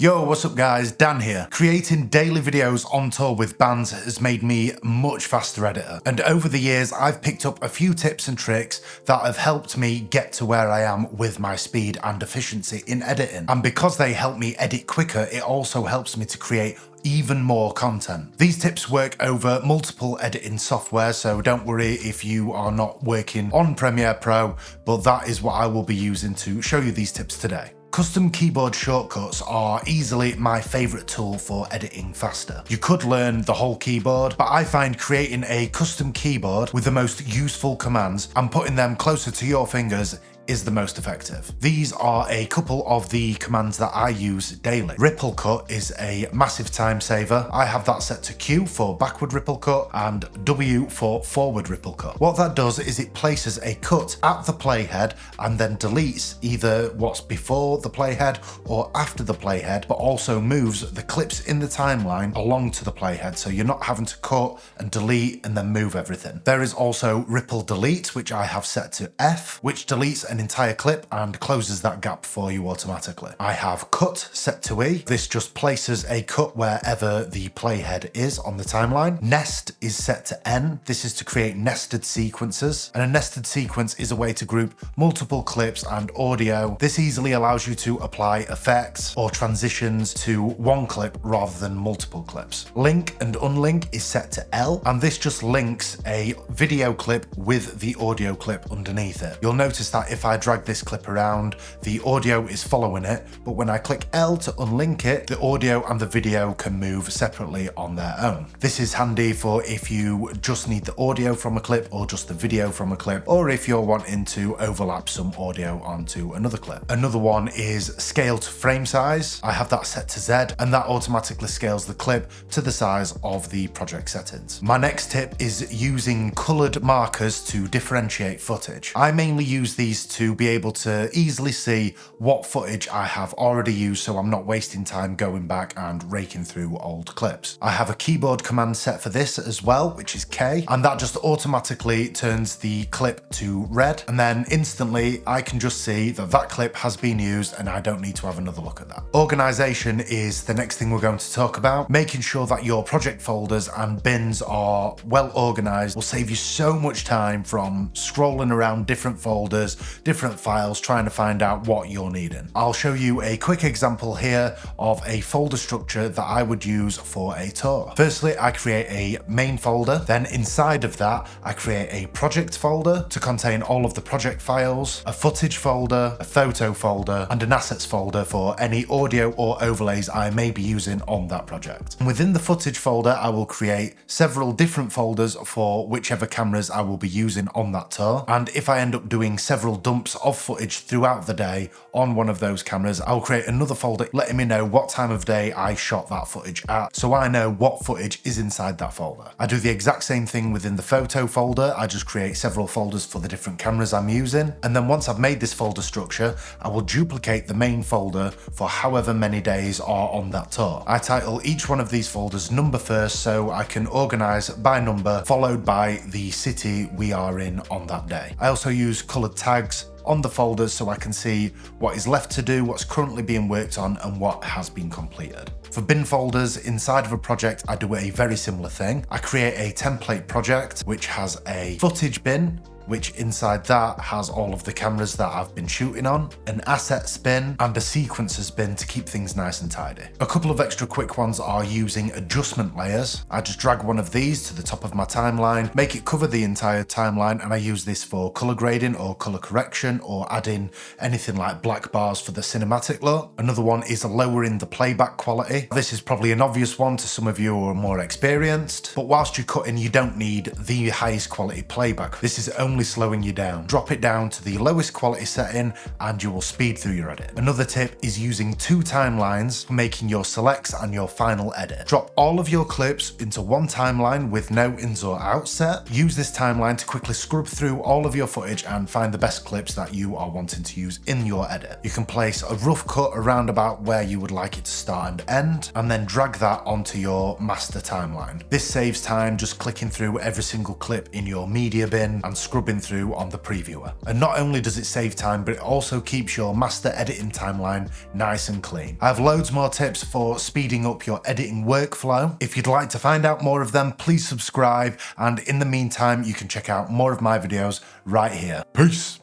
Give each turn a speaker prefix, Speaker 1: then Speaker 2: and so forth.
Speaker 1: Yo, what's up guys, Dan here. Creating daily videos on tour with bands has made me a much faster editor. And over the years, I've picked up a few tips and tricks that have helped me get to where I am with my speed and efficiency in editing. And because they help me edit quicker, it also helps me to create even more content. These tips work over multiple editing software, so don't worry if you are not working on Premiere Pro, but that is what I will be using to show you these tips today. Custom keyboard shortcuts are easily my favourite tool for editing faster. You could learn the whole keyboard, but I find creating a custom keyboard with the most useful commands and putting them closer to your fingers is the most effective. These are a couple of the commands that I use daily. Ripple cut is a massive time saver. I have that set to Q for backward ripple cut and W for forward ripple cut. What that does is it places a cut at the playhead and then deletes either what's before the playhead or after the playhead, but also moves the clips in the timeline along to the playhead, so you're not having to cut and delete and then move everything. There is also ripple delete, which I have set to F, which deletes an entire clip and closes that gap for you automatically. I have cut set to E. This just places a cut wherever the playhead is on the timeline. Nest is set to N. This is to create nested sequences, and a nested sequence is a way to group multiple clips and audio. This easily allows you to apply effects or transitions to one clip rather than multiple clips. Link and unlink is set to L, and this just links a video clip with the audio clip underneath it. You'll notice that if I drag this clip around, the audio is following it, but when I click L to unlink it, the audio and the video can move separately on their own. This is handy for if you just need the audio from a clip or just the video from a clip, or if you're wanting to overlap some audio onto another clip. Another one is scale to frame size. I have that set to Z, and that automatically scales the clip to the size of the project settings. My next tip is using colored markers to differentiate footage. I mainly use these to be able to easily see what footage I have already used, so I'm not wasting time going back and raking through old clips. I have a keyboard command set for this as well, which is K, and that just automatically turns the clip to red, and then instantly I can just see that that clip has been used and I don't need to have another look at that. Organization is the next thing we're going to talk about. Making sure that your project folders and bins are well organized will save you so much time from scrolling around different folders, different files, trying to find out what you're needing. I'll show you a quick example here of a folder structure that I would use for a tour. Firstly, I create a main folder, then inside of that, I create a project folder to contain all of the project files, a footage folder, a photo folder, and an assets folder for any audio or overlays I may be using on that project. And within the footage folder, I will create several different folders for whichever cameras I will be using on that tour. And if I end up doing several dumps of footage throughout the day on one of those cameras, I'll create another folder letting me know what time of day I shot that footage at, so I know what footage is inside that folder. I do the exact same thing within the photo folder. I just create several folders for the different cameras I'm using, and then once I've made this folder structure, I will duplicate the main folder for however many days are on that tour. I title each one of these folders number first, so I can organize by number followed by the city we are in on that day. I also use colored tags on the folders so I can see what is left to do, what's currently being worked on, and what has been completed. For bin folders inside of a project, I do a very similar thing. I create a template project which has a footage bin, which inside that has all of the cameras that I've been shooting on, an assets bin, and a sequences bin to keep things nice and tidy. A couple of extra quick ones are using adjustment layers. I just drag one of these to the top of my timeline, make it cover the entire timeline, and I use this for color grading or color correction or adding anything like black bars for the cinematic look. Another one is lowering the playback quality. This is probably an obvious one to some of you who are more experienced, but whilst you're cutting, you don't need the highest quality playback. This is only slowing you down. Drop it down to the lowest quality setting and you will speed through your edit. Another tip is using two timelines for making your selects and your final edit. Drop all of your clips into one timeline with no ins or outs set. Use this timeline to quickly scrub through all of your footage and find the best clips that you are wanting to use in your edit. You can place a rough cut around about where you would like it to start and end, and then drag that onto your master timeline. This saves time just clicking through every single clip in your media bin and scrubbing scrubbing through on the previewer. And not only does it save time, but it also keeps your master editing timeline nice and clean. I have loads more tips for speeding up your editing workflow. If you'd like to find out more of them, please subscribe, and in the meantime, you can check out more of my videos right here. Peace!